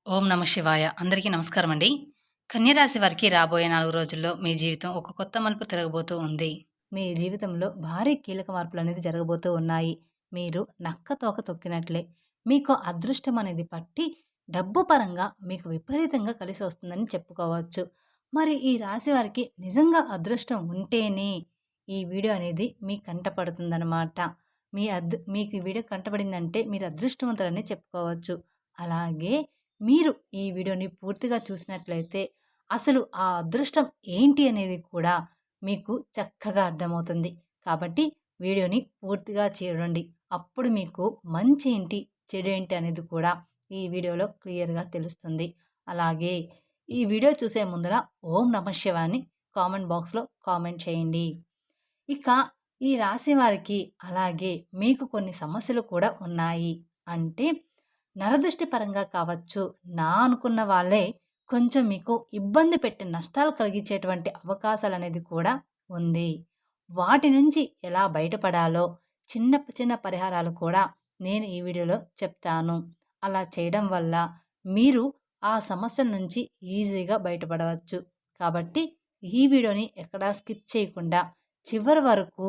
ఓం నమ శివాయ. అందరికీ నమస్కారం అండి. కన్యరాశి వారికి రాబోయే 4 రోజుల్లో మీ జీవితం ఒక కొత్త మలుపు తిరగబోతూ ఉంది. మీ జీవితంలో భారీ కీలక మార్పులనేది జరగబోతూ ఉన్నాయి. మీరు నక్క తోక తొక్కినట్లే మీకు అదృష్టం అనేది పట్టి డబ్బు పరంగా మీకు విపరీతంగా కలిసి వస్తుందని చెప్పుకోవచ్చు. మరి ఈ రాశి వారికి నిజంగా అదృష్టం ఉంటేనే ఈ వీడియో అనేది మీ కంట పడుతుందనమాట. మీకు ఈ వీడియో కంటపడిందంటే మీరు అదృష్టవంతులని చెప్పుకోవచ్చు. అలాగే మీరు ఈ వీడియోని పూర్తిగా చూసినట్లయితే అసలు ఆ అదృష్టం ఏంటి అనేది కూడా మీకు చక్కగా అర్థమవుతుంది. కాబట్టి వీడియోని పూర్తిగా చూడండి. అప్పుడు మీకు మంచి ఏంటి, చెడు ఏంటి అనేది కూడా ఈ వీడియోలో క్లియర్‌గా తెలుస్తుంది. అలాగే ఈ వీడియో చూసే ముందర ఓం నమః శివాయ అని కామెంట్ బాక్స్‌లో కామెంట్ చేయండి. ఇక ఈ రాశి వారికి అలాగే మీకు కొన్ని సమస్యలు కూడా ఉన్నాయి. అంటే నరదృష్టి పరంగా కావచ్చు, నా అనుకున్న వాళ్ళే కొంచెం మీకు ఇబ్బంది పెట్టి నష్టాలు కలిగించేటువంటి అవకాశాలనేది కూడా ఉంది. వాటి నుంచి ఎలా బయటపడాలో చిన్న చిన్న పరిహారాలు కూడా నేను ఈ వీడియోలో చెప్తాను. అలా చేయడం వల్ల మీరు ఆ సమస్య నుంచి ఈజీగా బయటపడవచ్చు. కాబట్టి ఈ వీడియోని ఎక్కడా స్కిప్ చేయకుండా చివరి వరకు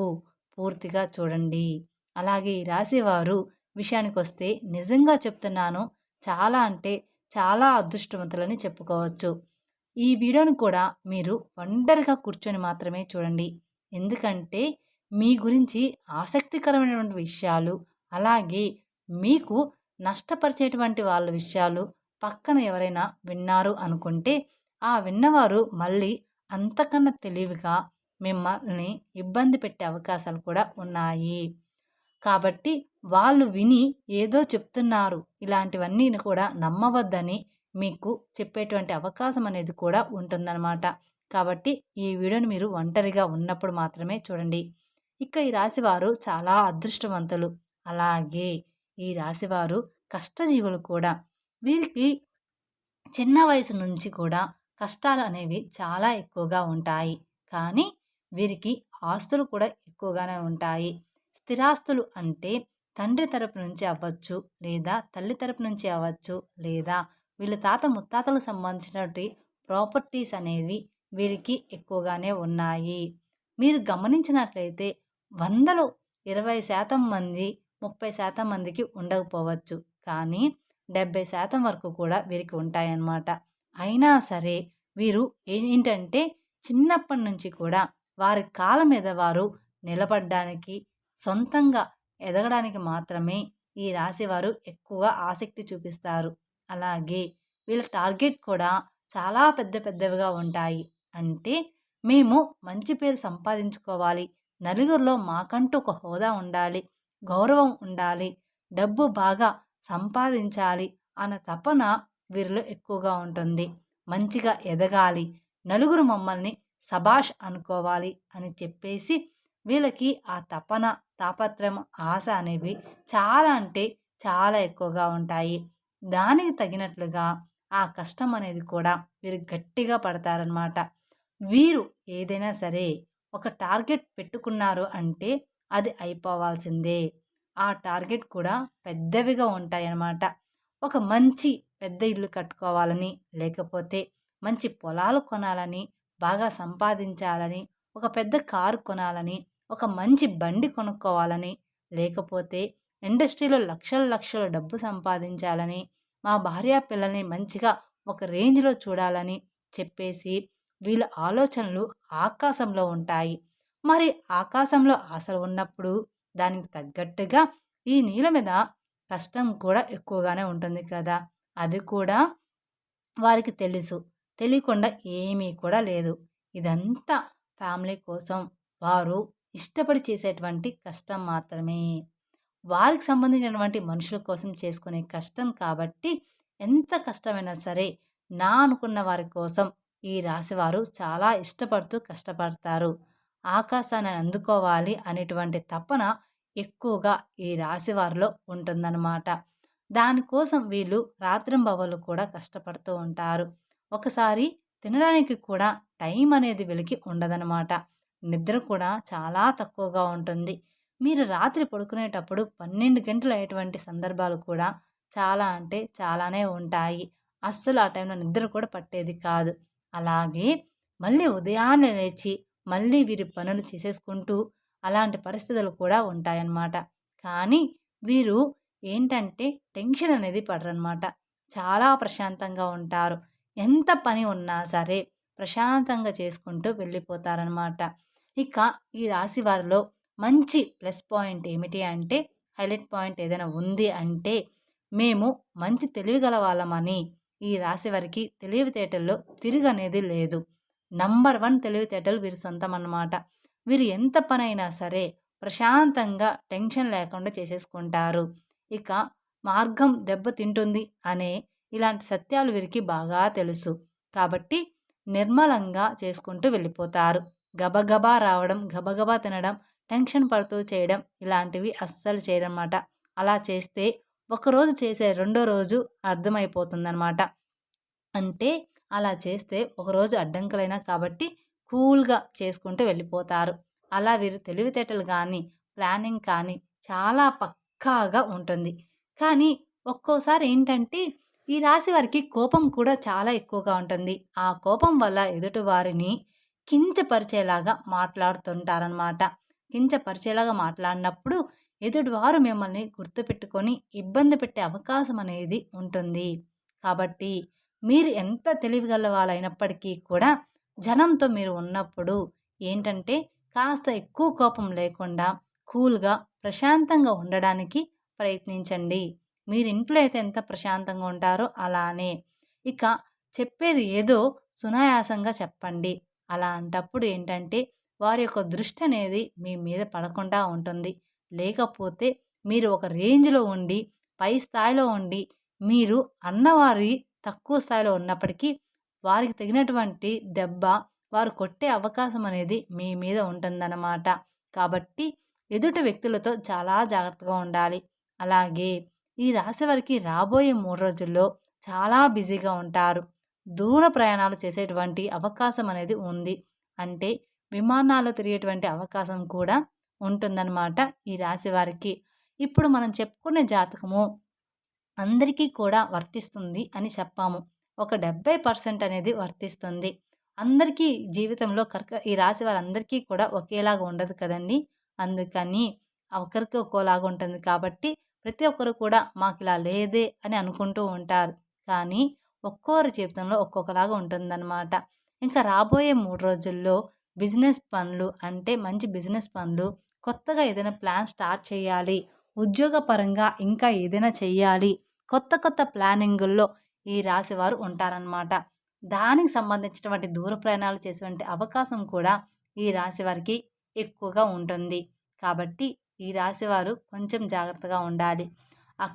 పూర్తిగా చూడండి. అలాగే ఈ రాశివారు విషయానికొస్తే నిజంగా చెప్తున్నాను, చాలా అంటే చాలా అదృష్టవంతులని చెప్పుకోవచ్చు. ఈ వీడియోని కూడా మీరు ఒంటరిగా కూర్చొని మాత్రమే చూడండి. ఎందుకంటే మీ గురించి ఆసక్తికరమైనటువంటి విషయాలు, అలాగే మీకు నష్టపరిచేటువంటి వాళ్ళ విషయాలు పక్కన ఎవరైనా విన్నారు అనుకుంటే, ఆ విన్నవారు మళ్ళీ అంతకన్నా తెలివిగా మిమ్మల్ని ఇబ్బంది పెట్టే అవకాశాలు కూడా ఉన్నాయి. కాబట్టి వాళ్ళు విని ఏదో చెప్తున్నారు, ఇలాంటివన్నీ కూడా నమ్మవద్దని మీకు చెప్పేటువంటి అవకాశం అనేది కూడా ఉంటుందన్నమాట. కాబట్టి ఈ వీడియోని మీరు ఒంటరిగా ఉన్నప్పుడు మాత్రమే చూడండి. ఇక ఈ రాశివారు చాలా అదృష్టవంతులు. అలాగే ఈ రాశివారు కష్టజీవులు కూడా. వీరికి చిన్న వయసు నుంచి కూడా కష్టాలు అనేవి చాలా ఎక్కువగా ఉంటాయి. కానీ వీరికి ఆస్తులు కూడా ఎక్కువగానే ఉంటాయి. స్థిరాస్తులు అంటే తండ్రి తరపు నుంచి అవ్వచ్చు, లేదా తల్లి తరపు నుంచి అవ్వచ్చు, లేదా వీళ్ళ తాత ముత్తాతలకు సంబంధించినటువంటి ప్రాపర్టీస్ అనేవి వీరికి ఎక్కువగానే ఉన్నాయి. మీరు గమనించినట్లయితే 100లో 20% మంది, 30% మందికి ఉండకపోవచ్చు. కానీ 70% వరకు కూడా వీరికి ఉంటాయన్నమాట. అయినా సరే వీరు ఏంటంటే చిన్నప్పటి నుంచి కూడా వారి కాళ్ళ మీద వారు నిలబడ్డానికి, సొంతంగా ఎదగడానికి మాత్రమే ఈ రాశివారు ఎక్కువగా ఆసక్తి చూపిస్తారు. అలాగే వీళ్ళ టార్గెట్ కూడా చాలా పెద్ద పెద్దవిగా ఉంటాయి. అంటే మేము మంచి పేరు సంపాదించుకోవాలి, నలుగురిలో మాకంటూ ఒక హోదా ఉండాలి, గౌరవం ఉండాలి, డబ్బు బాగా సంపాదించాలి అన్న తపన వీరిలో ఎక్కువగా ఉంటుంది. మంచిగా ఎదగాలి, నలుగురు మమ్మల్ని శభాష్ అనుకోవాలి అని చెప్పేసి వీళ్ళకి ఆ తపన, తాపత్రయం, ఆశ అనేవి చాలా అంటే చాలా ఎక్కువగా ఉంటాయి. దానికి తగినట్లుగా ఆ కష్టం అనేది కూడా వీరు గట్టిగా పడతారనమాట. వీరు ఏదైనా సరే ఒక టార్గెట్ పెట్టుకున్నారు అంటే అది అయిపోవాల్సిందే. ఆ టార్గెట్ కూడా పెద్దవిగా ఉంటాయన్నమాట. ఒక మంచి పెద్ద ఇల్లు కట్టుకోవాలని, లేకపోతే మంచి పొలాలు కొనాలని, బాగా సంపాదించాలని, ఒక పెద్ద కారు కొనాలని, ఒక మంచి బండి కొనుక్కోవాలని, లేకపోతే ఇండస్ట్రీలో లక్షల లక్షల డబ్బు సంపాదించాలని, మా భార్య పిల్లల్ని మంచిగా ఒక రేంజ్‌లో చూడాలని చెప్పేసి వీళ్ళ ఆలోచనలు ఆకాశంలో ఉంటాయి. మరి ఆకాశంలో ఆశలు ఉన్నప్పుడు దానికి తగ్గట్టుగా ఈ నీళ్ళ మీద కష్టం కూడా ఎక్కువగానే ఉంటుంది కదా! అది కూడా వారికి తెలుసు. తెలియకుండా ఏమీ కూడా లేదు. ఇదంతా ఫ్యామిలీ కోసం వారు ఇష్టపడి చేసేటువంటి కష్టం మాత్రమే. వారికి సంబంధించినటువంటి మనుషుల కోసం చేసుకునే కష్టం కాబట్టి ఎంత కష్టమైనా సరే నా అనుకున్న వారి కోసం ఈ రాశివారు చాలా ఇష్టపడుతూ కష్టపడతారు. ఆకాశాన్ని అందుకోవాలి అనేటువంటి తపన ఎక్కువగా ఈ రాశివారిలో ఉంటుందన్నమాట. దానికోసం వీళ్ళు రాత్రింబవళ్ళు కూడా కష్టపడుతూ ఉంటారు. ఒకసారి తినడానికి కూడా టైం అనేది వీళ్ళకి ఉండదనమాట. నిద్ర కూడా చాలా తక్కువగా ఉంటుంది. మీరు రాత్రి పడుకునేటప్పుడు 12 గంటలు అయ్యేటువంటి సందర్భాలు కూడా చాలా అంటే చాలానే ఉంటాయి. అస్సలు ఆ టైంలో నిద్ర కూడా పట్టేది కాదు. అలాగే మళ్ళీ ఉదయాన్నే లేచి మళ్ళీ వీరి పనులు చేసేసుకుంటూ అలాంటి పరిస్థితులు కూడా ఉంటాయన్నమాట. కానీ వీరు ఏంటంటే టెన్షన్ అనేది పడరనమాట. చాలా ప్రశాంతంగా ఉంటారు. ఎంత పని ఉన్నా సరే ప్రశాంతంగా చేసుకుంటూ వెళ్ళిపోతారనమాట. ఇక ఈ రాశి వారిలో మంచి ప్లస్ పాయింట్ ఏమిటి అంటే, హైలైట్ పాయింట్ ఏదైనా ఉంది అంటే, మేము మంచి తెలివిగల వాళ్ళమని ఈ రాశి వారికి తెలివితేటల్లో తిరుగనేది లేదు. నంబర్ 1 తెలివితేటలు వీరి సొంతం అన్నమాట. వీరు ఎంత పనైనా సరే ప్రశాంతంగా టెన్షన్ లేకుండా చేసేసుకుంటారు. ఇక మార్గం దెబ్బతింటుంది అనే ఇలాంటి సత్యాలు వీరికి బాగా తెలుసు. కాబట్టి నిర్మలంగా చేసుకుంటూ వెళ్ళిపోతారు. గబగబా రావడం, గబగబా తినడం, టెన్షన్ పడుతూ చేయడం ఇలాంటివి అస్సలు చేయరనమాట. అలా చేస్తే ఒకరోజు చేసే రెండో రోజు అర్థమైపోతుందనమాట. అంటే అలా చేస్తే ఒకరోజు అడ్డంకులైనా కాబట్టి కూల్‌గా చేసుకుంటూ వెళ్ళిపోతారు. అలా వీరు తెలివితేటలు గానీ, ప్లానింగ్ కానీ చాలా పక్కాగా ఉంటుంది. కానీ ఒక్కోసారి ఏంటంటే ఈ రాశి వారికి కోపం కూడా చాలా ఎక్కువగా ఉంటుంది. ఆ కోపం వల్ల ఎదుటి వారిని కించపరిచేలాగా మాట్లాడుతుంటారనమాట. కించపరిచేలాగా మాట్లాడినప్పుడు ఎదుటివారు మిమ్మల్ని గుర్తుపెట్టుకొని ఇబ్బంది పెట్టే అవకాశం అనేది ఉంటుంది. కాబట్టి మీరు ఎంత తెలివిగల వాళ్ళైనప్పటికీ కూడా జనంతో మీరు ఉన్నప్పుడు ఏంటంటే కాస్త ఎక్కువ కోపం లేకుండా కూల్‌గా, ప్రశాంతంగా ఉండడానికి ప్రయత్నించండి. మీరు ఇంట్లో అయితే ఎంత ప్రశాంతంగా ఉంటారో అలానే. ఇక చెప్పేది ఏదో సునాయాసంగా చెప్పండి. అలాంటప్పుడు ఏంటంటే వారి యొక్క దృష్టి అనేది మీ మీద పడకుండా ఉంటుంది. లేకపోతే మీరు ఒక రేంజ్‌లో ఉండి, పై స్థాయిలో ఉండి, మీరు అన్నవారి తక్కువ స్థాయిలో ఉన్నప్పటికీ వారికి తగినటువంటి దెబ్బ వారు కొట్టే అవకాశం అనేది మీ మీద ఉంటుందన్నమాట. కాబట్టి ఎదుటి వ్యక్తులతో చాలా జాగ్రత్తగా ఉండాలి. అలాగే ఈ రాశి వారికి రాబోయే 3 రోజుల్లో చాలా బిజీగా ఉంటారు. దూర ప్రయాణాలు చేసేటువంటి అవకాశం అనేది ఉంది. అంటే విమానాల్లో తిరిగేటువంటి అవకాశం కూడా ఉంటుందన్నమాట ఈ రాశి వారికి. ఇప్పుడు మనం చెప్పుకునే జాతకము అందరికీ కూడా వర్తిస్తుంది అని చెప్పాము. ఒక 70% అనేది వర్తిస్తుంది. అందరికీ జీవితంలో ఈ రాశి వారందరికీ కూడా ఒకేలాగా ఉండదు కదండీ! అందుకని ఒకరికి ఒక్కోలాగా ఉంటుంది కాబట్టి ప్రతి ఒక్కరు కూడా మాకిలా లేదే అని అనుకుంటూ ఉంటారు. కానీ ఒక్కోరి జీవితంలో ఒక్కొక్కలాగా ఉంటుందన్నమాట. ఇంకా రాబోయే 3 రోజుల్లో బిజినెస్ పనులు అంటే మంచి బిజినెస్ పనులు, కొత్తగా ఏదైనా ప్లాన్ స్టార్ట్ చేయాలి, ఉద్యోగపరంగా ఇంకా ఏదైనా చెయ్యాలి, కొత్త కొత్త ప్లానింగుల్లో ఈ రాశివారు ఉంటారనమాట. దానికి సంబంధించినటువంటి దూర ప్రయాణాలు చేసేటువంటి అవకాశం కూడా ఈ రాశి వారికి ఎక్కువగా ఉంటుంది. కాబట్టి ఈ రాశివారు కొంచెం జాగ్రత్తగా ఉండాలి.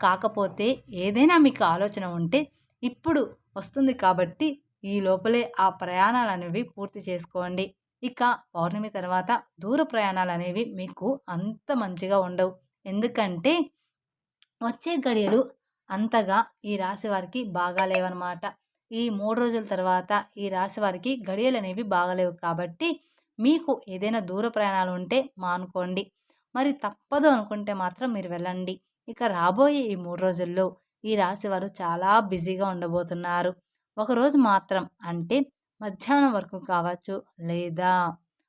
కాకపోతే ఏదైనా మీకు ఆలోచన ఉంటే ఇప్పుడు వస్తుంది కాబట్టి ఈ లోపలే ఆ ప్రయాణాలనేవి పూర్తి చేసుకోండి. ఇక పౌర్ణమి తర్వాత దూర ప్రయాణాలనేవి మీకు అంత మంచిగా ఉండవు. ఎందుకంటే వచ్చే గడియలు అంతగా ఈ రాశి వారికి బాగాలేవన్నమాట. ఈ 3 రోజుల తర్వాత ఈ రాశి వారికి గడియలనేవి బాగాలేవు కాబట్టి మీకు ఏదైనా దూర ప్రయాణాలు ఉంటే మానుకోండి. మరి తప్పదు అనుకుంటే మాత్రం మీరు వెళ్ళండి. ఇక రాబోయే ఈ 3 రోజుల్లో ఈ రాశి వారు చాలా బిజీగా ఉండబోతున్నారు. ఒకరోజు మాత్రం అంటే మధ్యాహ్నం వరకు కావచ్చు, లేదా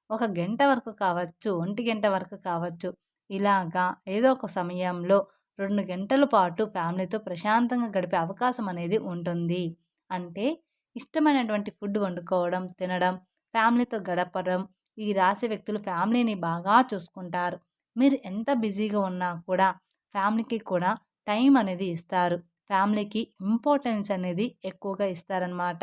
ఒక గంట వరకు కావచ్చు, ఒంటి గంట వరకు కావచ్చు. ఇలాగా ఏదో ఒక సమయంలో 2 గంటల పాటు ఫ్యామిలీతో ప్రశాంతంగా గడిపే అవకాశం అనేది ఉంటుంది. అంటే ఇష్టమైనటువంటి ఫుడ్ వండుకోవడం, తినడం, ఫ్యామిలీతో గడపడం. ఈ రాశి వ్యక్తులు ఫ్యామిలీని బాగా చూసుకుంటారు. మీరు ఎంత బిజీగా ఉన్నా కూడా ఫ్యామిలీకి కూడా టైం అనేది ఇస్తారు. ఫ్యామిలీకి ఇంపార్టెన్స్ అనేది ఎక్కువగా ఇస్తారనమాట.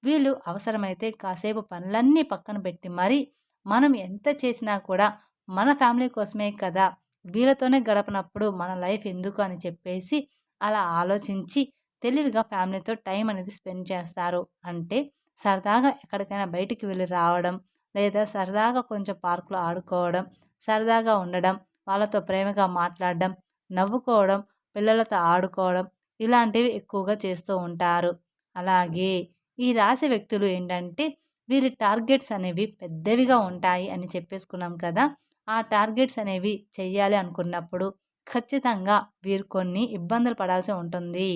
వీళ్ళు అవసరమైతే కాసేపు పనులన్నీ పక్కన పెట్టి మరి మనం ఎంత చేసినా కూడా మన ఫ్యామిలీ కోసమే కదా! వీళ్ళతోనే గడపనప్పుడు మన లైఫ్ ఎందుకు అని చెప్పేసి అలా ఆలోచించి తెలివిగా ఫ్యామిలీతో టైం అనేది స్పెండ్ చేస్తారు. అంటే సరదాగా ఎక్కడికైనా బయటికి వెళ్ళి రావడం, లేదా సరదాగా కొంచెం పార్క్‌లో ఆడుకోవడం, సరదాగా ఉండడం, వాళ్ళతో ప్రేమగా మాట్లాడడం, నవ్వుకోవడం, పిల్లలతో ఆడుకోవడం ఇలాంటివి ఎక్కువగా చేస్తూ ఉంటారు. అలాగే ఈ రాశి వ్యక్తులు ఏంటంటే వీరి టార్గెట్స్ అనేవి పెద్దవిగా ఉంటాయి అని చెప్పేసుకున్నాం కదా! ఆ టార్గెట్స్ అనేవి చెయ్యాలి అనుకున్నప్పుడు ఖచ్చితంగా వీరు కొన్ని ఇబ్బందులు పడాల్సి ఉంటుంది.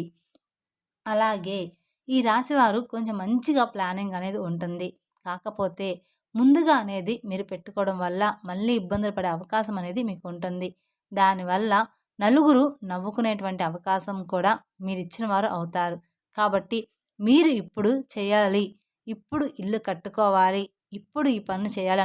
అలాగే ఈ రాశివారు కొంచెం మంచిగా ప్లానింగ్ అనేది ఉంటుంది. కాకపోతే ముందుగా అనేది మీరు పెట్టుకోవడం వల్ల మళ్ళీ ఇబ్బందులు పడే అవకాశం అనేది మీకు ఉంటుంది. దానివల్ల నలుగురు నవ్వుకునేటువంటి అవకాశం కూడా మీరిచ్చిన వారు అవుతారు. కాబట్టి మీరు ఇప్పుడు చేయాలి, ఇప్పుడు ఇల్లు కట్టుకోవాలి, ఇప్పుడు ఈ పనులు చేయాలి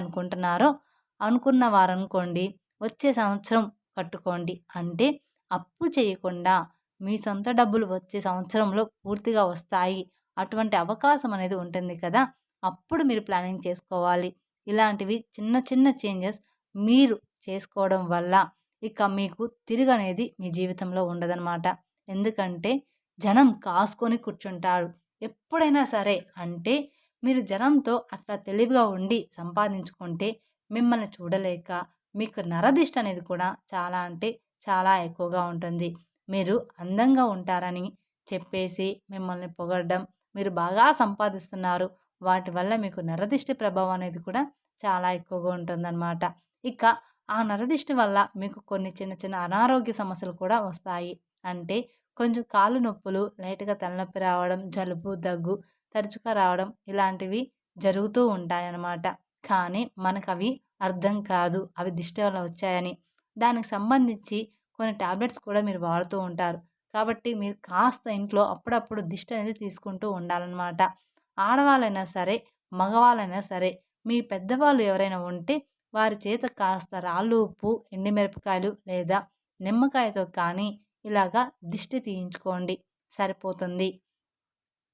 అనుకున్న వారనుకోండి, వచ్చే సంవత్సరం కట్టుకోండి. అంటే అప్పు చేయకుండా మీ సొంత డబ్బులు వచ్చే సంవత్సరంలో పూర్తిగా వస్తాయి. అటువంటి అవకాశం అనేది ఉంటుంది కదా! అప్పుడు మీరు ప్లానింగ్ చేసుకోవాలి. ఇలాంటివి చిన్న చిన్న చేంజెస్ మీరు చేసుకోవడం వల్ల ఇక మీకు తిరుగనేది మీ జీవితంలో ఉండదనమాట. ఎందుకంటే జనం కాసుకొని కూర్చుంటారు. ఎప్పుడైనా సరే అంటే మీరు జనంతో అట్లా తెలివిగా ఉండి సంపాదించుకుంటే మిమ్మల్ని చూడలేక మీకు నరదిష్టి అనేది కూడా చాలా అంటే చాలా ఎక్కువగా ఉంటుంది. మీరు అందంగా ఉంటారని చెప్పేసి మిమ్మల్ని పొగడడం, మీరు బాగా సంపాదిస్తున్నారు, వాటి వల్ల మీకు నరదిష్టి ప్రభావం అనేది కూడా చాలా ఎక్కువగా ఉంటుందన్నమాట. ఇక ఆ నరదిష్టి వల్ల మీకు కొన్ని చిన్న చిన్న అనారోగ్య సమస్యలు కూడా వస్తాయి. అంటే కొంచెం కాళ్ళు నొప్పులు, లైట్‌గా తలనొప్పి రావడం, జలుబు, దగ్గు తరచుగా రావడం ఇలాంటివి జరుగుతూ ఉంటాయన్నమాట. కానీ మనకవి అర్థం కాదు. అవి దిష్టి వల్ల వచ్చాయని. దానికి సంబంధించి కొన్ని టాబ్లెట్స్ కూడా మీరు వాడుతూ ఉంటారు. కాబట్టి మీరు కాస్త ఇంట్లో అప్పుడప్పుడు దిష్టి అనేది తీసుకుంటూ ఉండాలన్నమాట. ఆడవాళ్ళైనా సరే, మగవాళ్ళైనా సరే, మీ పెద్దవాళ్ళు ఎవరైనా ఉంటే వారి చేత కాస్త రాళ్ళు ఉప్పు, ఎండుమిరపకాయలు లేదా నిమ్మకాయతో కానీ ఇలాగా దిష్టి తీయించుకోండి, సరిపోతుంది.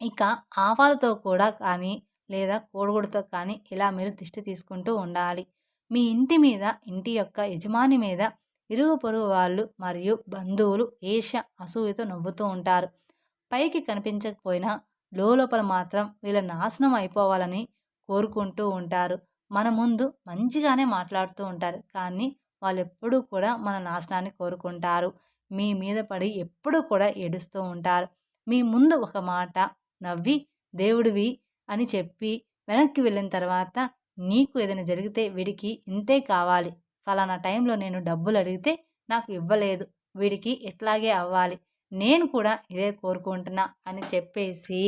ఇక ఆవాలతో కూడా కానీ లేదా కోడిగుడ్డుతో కానీ ఇలా మీరు దిష్టి తీసుకుంటూ ఉండాలి. మీ ఇంటి మీద, ఇంటి యొక్క యజమాని మీద ఇరుగు పొరుగు వాళ్ళు మరియు బంధువులు ఈర్ష్య, అసూయతో నవ్వుతూ ఉంటారు. పైకి కనిపించకపోయినా లోపల మాత్రం వీళ్ళ నాశనం అయిపోవాలని కోరుకుంటూ ఉంటారు. మన ముందు మంచిగానే మాట్లాడుతూ ఉంటారు. కానీ వాళ్ళెప్పుడూ కూడా మన నాశనాన్ని కోరుకుంటారు. మీ మీద పడి ఎప్పుడూ కూడా ఏడుస్తూ ఉంటారు. మీ ముందు ఒక మాట నవ్వి దేవుడివి అని చెప్పి వెనక్కి వెళ్ళిన తర్వాత నీకు ఏదైనా జరిగితే వీడికి ఇంతే కావాలి, ఫలానా టైంలో నేను డబ్బులు అడిగితే నాకు ఇవ్వలేదు, వీడికి ఇట్లాగే అవ్వాలి, నేను కూడా ఇదే కోరుకుంటున్నా అని చెప్పేసి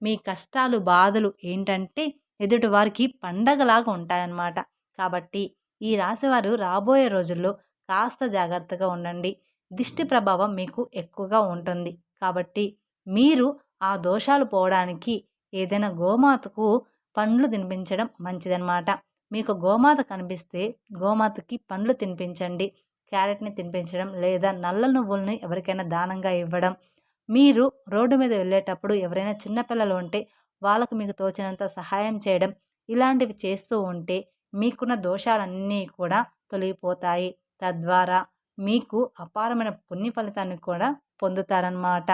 మీ కష్టాలు బాధలు ఏంటంటే ఎదుటివారికి పండగలాగా ఉంటాయన్నమాట. కాబట్టి ఈ రాశివారు రాబోయే రోజుల్లో కాస్త జాగ్రత్తగా ఉండండి. దిష్టి ప్రభావం మీకు ఎక్కువగా ఉంటుంది. కాబట్టి మీరు ఆ దోషాలు పోవడానికి ఏదైనా గోమాతకు పండ్లు తినిపించడం మంచిదన్నమాట. మీకు గోమాత కనిపిస్తే గోమాతకి పండ్లు తినిపించండి. క్యారెట్‌ని తినిపించడం లేదా నల్ల నువ్వుల్ని ఎవరికైనా దానంగా ఇవ్వడం. మీరు రోడ్డు మీద వెళ్ళేటప్పుడు ఎవరైనా చిన్న పిల్లలు ఉంటే వాళ్ళకు మీకు తోచినంత సహాయం చేయడం. ఇలాంటివి చేస్తూ ఉంటే మీకున్న దోషాలన్నీ కూడా తొలగిపోతాయి. తద్వారా మీకు అపారమైన పుణ్య ఫలితాన్ని కూడా పొందుతారన్నమాట.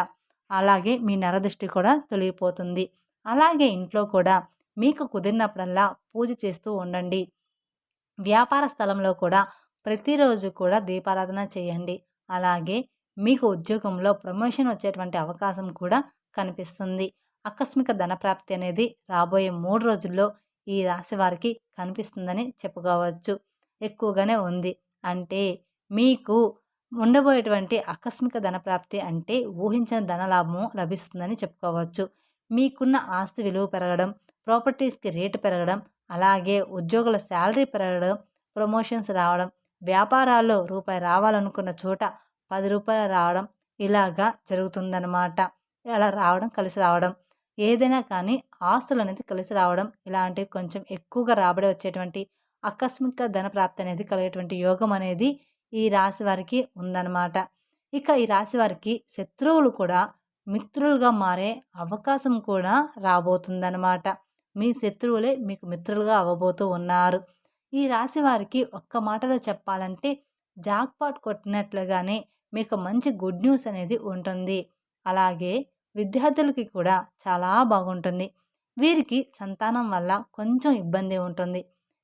అలాగే మీ నరదృష్టి కూడా తొలగిపోతుంది. అలాగే ఇంట్లో కూడా మీకు కుదిరినప్పుడల్లా పూజ చేస్తూ ఉండండి. వ్యాపార స్థలంలో కూడా ప్రతిరోజు కూడా దీపారాధన చేయండి. అలాగే మీకు ఉద్యోగంలో ప్రమోషన్ వచ్చేటువంటి అవకాశం కూడా కనిపిస్తుంది. ఆకస్మిక ధనప్రాప్తి అనేది రాబోయే 3 రోజుల్లో ఈ రాశి వారికి కనిపిస్తుందని చెప్పుకోవచ్చు. ఎక్కువగానే ఉంది. అంటే మీకు ఉండబోయేటువంటి ఆకస్మిక ధనప్రాప్తి అంటే ఊహించని ధనలాభము లభిస్తుందని చెప్పుకోవచ్చు. మీకున్న ఆస్తి విలువ పెరగడం, ప్రాపర్టీస్‌కి రేటు పెరగడం, అలాగే ఉద్యోగుల శాలరీ పెరగడం, ప్రమోషన్స్ రావడం, వ్యాపారాల్లో రూపాయి రావాలనుకున్న చోట రూ. 10 రావడం ఇలాగా జరుగుతుందనమాట. అలా రావడం, కలిసి రావడం. ఏదైనా కానీ ఆస్తులనేది కలిసి రావడం ఇలాంటివి కొంచెం ఎక్కువగా రాబడి వచ్చేటువంటి ఆకస్మిక ధనప్రాప్తి అనేది కలిగేటువంటి యోగం అనేది ఈ రాశి వారికి ఉందన్నమాట. ఇక ఈ రాశి వారికి శత్రువులు కూడా మిత్రులుగా మారే అవకాశం కూడా రాబోతుందన్నమాట. మీ శత్రువులే మీకు మిత్రులుగా అవ్వబోతూ ఉన్నారు. ఈ రాశి వారికి ఒక్క మాటలో చెప్పాలంటే జాక్‌పాట్ కొట్టినట్లుగానే మీకు మంచి గుడ్ న్యూస్ అనేది ఉంటుంది. అలాగే విద్యార్థులకి కూడా చాలా బాగుంటుంది. వీరికి సంతానం వల్ల కొంచెం ఇబ్బంది ఉంటుంది.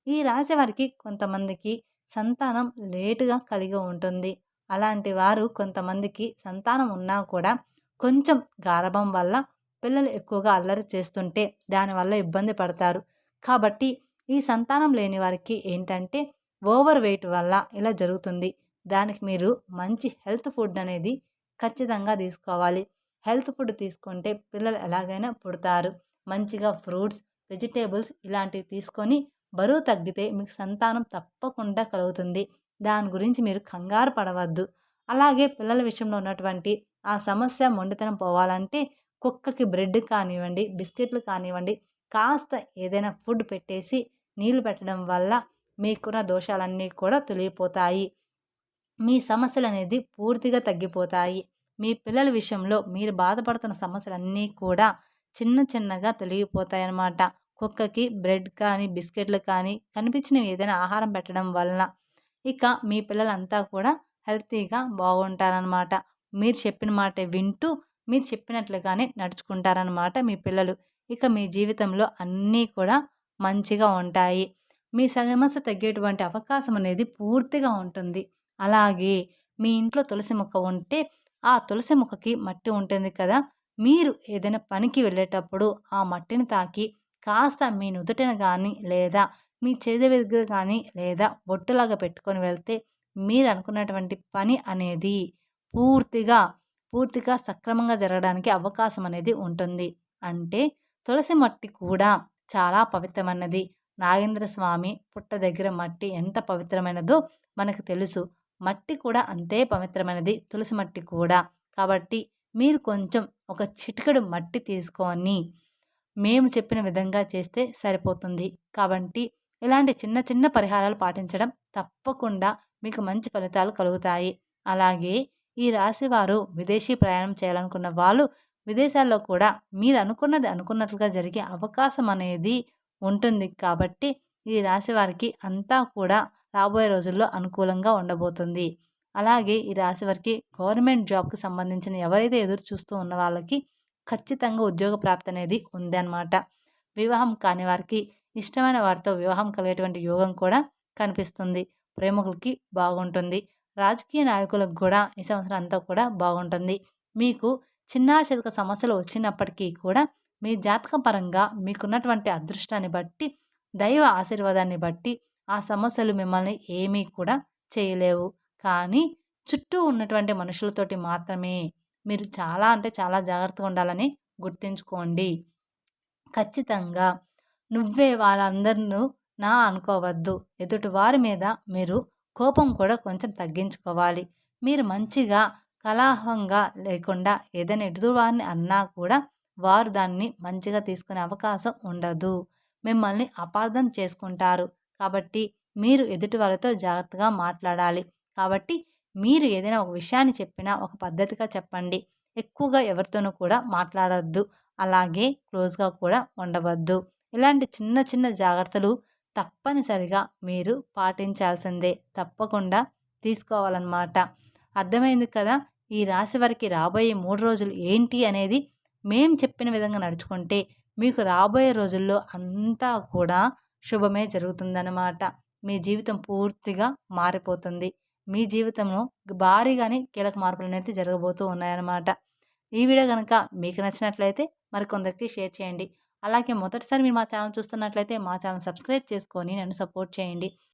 ఈ రాశి వారికి కొంతమందికి సంతానం లేటుగా కలిగి ఉంటుంది. అలాంటి వారు కొంతమందికి సంతానం ఉన్నా కూడా కొంచెం గారాబం వల్ల పిల్లలు ఎక్కువగా అల్లరి చేస్తుంటే దానివల్ల ఇబ్బంది పడతారు. కాబట్టి ఈ సంతానం లేని వారికి ఏంటంటే ఓవర్ వెయిట్ వల్ల ఇలా జరుగుతుంది. దానికి మీరు మంచి హెల్త్ ఫుడ్ అనేది ఖచ్చితంగా తీసుకోవాలి. హెల్త్ ఫుడ్ తీసుకుంటే పిల్లలు ఎలాగైనా పుడతారు. మంచిగా ఫ్రూట్స్, వెజిటేబుల్స్ ఇలాంటివి తీసుకొని బరువు తగ్గితే మీకు సంతానం తప్పకుండా కలుగుతుంది. దాని గురించి మీరు కంగారు పడవద్దు. అలాగే పిల్లల విషయంలో ఉన్నటువంటి ఆ సమస్య మొండితనం పోవాలంటే కుక్కకి బ్రెడ్ కానివ్వండి, బిస్కెట్లు కానివ్వండి, కాస్త ఏదైనా ఫుడ్ పెట్టేసి నీళ్లు పెట్టడం వల్ల మీకున్న దోషాలన్నీ కూడా తొలగిపోతాయి. మీ సమస్యలనేది పూర్తిగా తగ్గిపోతాయి. మీ పిల్లల విషయంలో మీరు బాధపడుతున్న సమస్యలన్నీ కూడా చిన్న చిన్నగా తొలగిపోతాయన్నమాట. కుక్కకి బ్రెడ్ కానీ, బిస్కెట్లు కానీ కనిపించినవి ఏదైనా ఆహారం పెట్టడం వలన ఇక మీ పిల్లలంతా కూడా హెల్తీగా బాగుంటారనమాట. మీరు చెప్పిన మాట వింటూ మీరు చెప్పినట్లుగానే నడుచుకుంటారనమాట మీ పిల్లలు. ఇక మీ జీవితంలో అన్నీ కూడా మంచిగా ఉంటాయి. మీ సమస్య తగ్గేటువంటి అవకాశం అనేది పూర్తిగా ఉంటుంది. అలాగే మీ ఇంట్లో తులసి మొక్క ఉంటే ఆ తులసి మొక్కకి మట్టి ఉంటుంది కదా! మీరు ఏదైనా పనికి వెళ్ళేటప్పుడు ఆ మట్టిని తాకి కాస్త మీ నుదుటిన గానీ లేదా మీ చేతి దగ్గర కానీ లేదా బొట్టులాగా పెట్టుకొని వెళ్తే మీరు అనుకున్నటువంటి పని అనేది పూర్తిగా, పూర్తిగా సక్రమంగా జరగడానికి అవకాశం అనేది ఉంటుంది. అంటే తులసి మట్టి కూడా చాలా పవిత్రమైనది. నాగేంద్ర స్వామి పుట్ట దగ్గర మట్టి ఎంత పవిత్రమైనదో మనకు తెలుసు. మట్టి కూడా అంతే పవిత్రమైనది, తులసి మట్టి కూడా. కాబట్టి మీరు కొంచెం ఒక చిటికెడు మట్టి తీసుకొని మేము చెప్పిన విధంగా చేస్తే సరిపోతుంది. కాబట్టి ఇలాంటి చిన్న చిన్న పరిహారాలు పాటించడం తప్పకుండా మీకు మంచి ఫలితాలు కలుగుతాయి. అలాగే ఈ రాశివారు విదేశీ ప్రయాణం చేయాలనుకున్న వాళ్ళు విదేశాల్లో కూడా మీరు అనుకున్నది అనుకున్నట్లుగా జరిగే అవకాశం అనేది ఉంటుంది. కాబట్టి ఈ రాశి వారికి అంతా కూడా రాబోయే రోజుల్లో అనుకూలంగా ఉండబోతుంది. అలాగే ఈ రాశి వారికి గవర్నమెంట్ జాబ్‌కి సంబంధించిన ఎవరైతే ఎదురు చూస్తూ ఉన్న వాళ్ళకి ఖచ్చితంగా ఉద్యోగ ప్రాప్తి అనేది ఉందన్నమాట. వివాహం కాని వారికి ఇష్టమైన వారితో వివాహం కలిగేటువంటి యోగం కూడా కనిపిస్తుంది. ప్రేమికులకి బాగుంటుంది. రాజకీయ నాయకులకు కూడా ఈ సంవత్సరం అంతా కూడా బాగుంటుంది. మీకు చిన్నా చితక సమస్యలు వచ్చినప్పటికీ కూడా మీ జాతక పరంగా మీకున్నటువంటి అదృష్టాన్ని బట్టి, దైవ ఆశీర్వాదాన్ని బట్టి ఆ సమస్యలు మిమ్మల్ని ఏమీ కూడా చేయలేవు. కానీ చుట్టూ ఉన్నటువంటి మనుషులతోటి మాత్రమే మీరు చాలా అంటే చాలా జాగ్రత్తగా ఉండాలని గుర్తుంచుకోండి. ఖచ్చితంగా నువ్వే వాళ్ళందరినూ నా అనుకోవద్దు. ఎదుటి వారి మీద మీరు కోపం కూడా కొంచెం తగ్గించుకోవాలి. మీరు మంచిగా కలహంగా లేకుండా ఏదైనా ఎదుటివారిని అన్నా కూడా వారు దాన్ని మంచిగా తీసుకునే అవకాశం ఉండదు. మిమ్మల్ని అపార్థం చేసుకుంటారు. కాబట్టి మీరు ఎదుటి వాళ్ళతో జాగ్రత్తగా మాట్లాడాలి. కాబట్టి మీరు ఏదైనా ఒక విషయాన్ని చెప్పినా ఒక పద్ధతిగా చెప్పండి. ఎక్కువగా ఎవరితోనూ కూడా మాట్లాడొద్దు. అలాగే క్లోజ్‌గా కూడా ఉండవద్దు. ఇలాంటి చిన్న చిన్న జాగ్రత్తలు తప్పనిసరిగా మీరు పాటించాల్సిందే. తప్పకుండా తీసుకోవాలన్నమాట. అర్థమైంది కదా! ఈ రాశి వారికి రాబోయే 3 రోజులు ఏంటి అనేది మేం చెప్పిన విధంగా నడుచుకుంటే మీకు రాబోయే రోజుల్లో అంతా కూడా శుభమే జరుగుతుందన్నమాట. మీ జీవితం పూర్తిగా మారిపోతుంది. మీ జీవితంలో భారీగానే కీలక మార్పులనేది జరగబోతూ ఉన్నాయన్నమాట. ఈ వీడియో గనక మీకు నచ్చినట్లయితే మరికొందరికి షేర్ చేయండి. అలాగే మొదటిసారి మీరు మా ఛానల్ చూస్తున్నట్లయితే మా ఛానల్ సబ్స్క్రైబ్ చేసుకొని నన్ను సపోర్ట్ చేయండి.